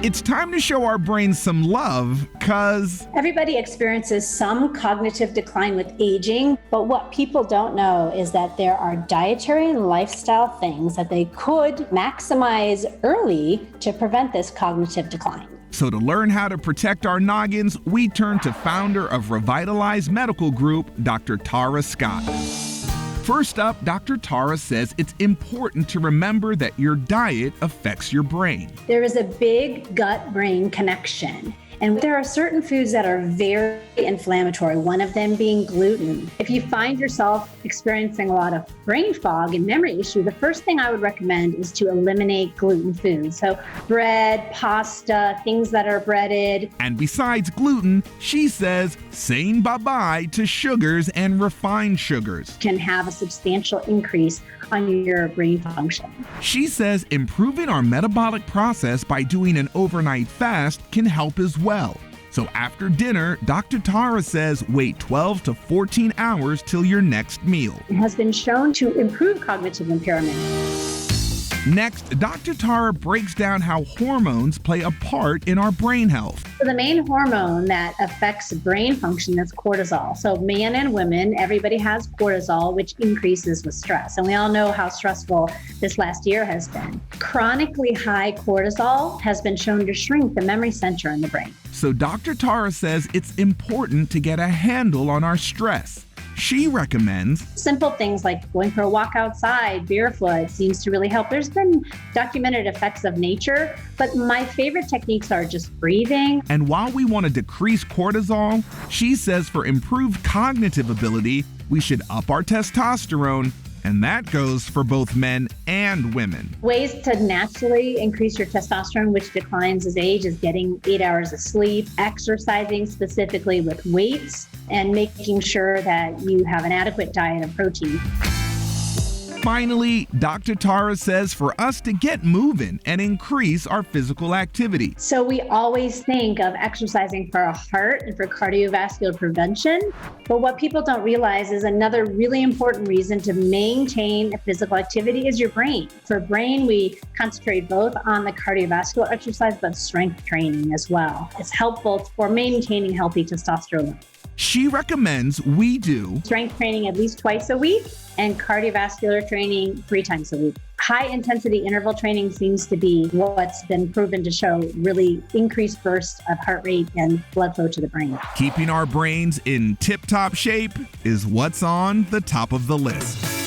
It's time to show our brains some love, cause Everybody experiences some cognitive decline with aging, but what people don't know is that there are dietary and lifestyle things that they could maximize early to prevent this cognitive decline. so to learn how to protect our noggins, we turn to founder of Revitalize Medical Group, Dr. Tara Scott. First up, Dr. Tara says it's important to remember that your diet affects your brain. There is a big gut-brain connection. And there are certain foods that are very inflammatory, one of them being gluten. If you find yourself experiencing a lot of brain fog and memory issue, the first thing I would recommend is to eliminate gluten foods. So bread, pasta, things that are breaded. And besides gluten, she says saying bye-bye to sugars and refined sugars Can have a substantial increase on your brain function. She says improving our metabolic process by doing an overnight fast can help as well. So after dinner, Dr. Tara says wait 12 to 14 hours till your next meal. It has been shown to improve cognitive impairment. Next, Dr. Tara breaks down how hormones play a part in our brain health. So the main hormone that affects brain function is cortisol. So men and women, everybody has cortisol, which increases with stress. And we all know how stressful this last year has been. Chronically high cortisol has been shown to shrink the memory center in the brain. So Dr. Tara says it's important to get a handle on our stress. She recommends Simple things like going for a walk outside barefoot seems to really help. There's been documented effects of nature, but my favorite techniques are just breathing. And while we want to decrease cortisol, she says for improved cognitive ability, we should up our testosterone, and that goes for both men and women. Ways to naturally increase your testosterone, which declines as age, is getting 8 hours of sleep, exercising specifically with weights, and making sure that you have an adequate diet of protein. Finally, Dr. Tara says for us to get moving and increase our physical activity. So we always think of exercising for our heart and for cardiovascular prevention, but what people don't realize is another really important reason to maintain a physical activity is your brain. For brain, we concentrate both on the cardiovascular exercise, but strength training as well. It's helpful for maintaining healthy testosterone. She recommends we do Strength training at least twice a week and cardiovascular training 3 times a week. High intensity interval training seems to be what's been proven to show really increased bursts of heart rate and blood flow to the brain. keeping our brains in tip-top shape is what's on the top of the list.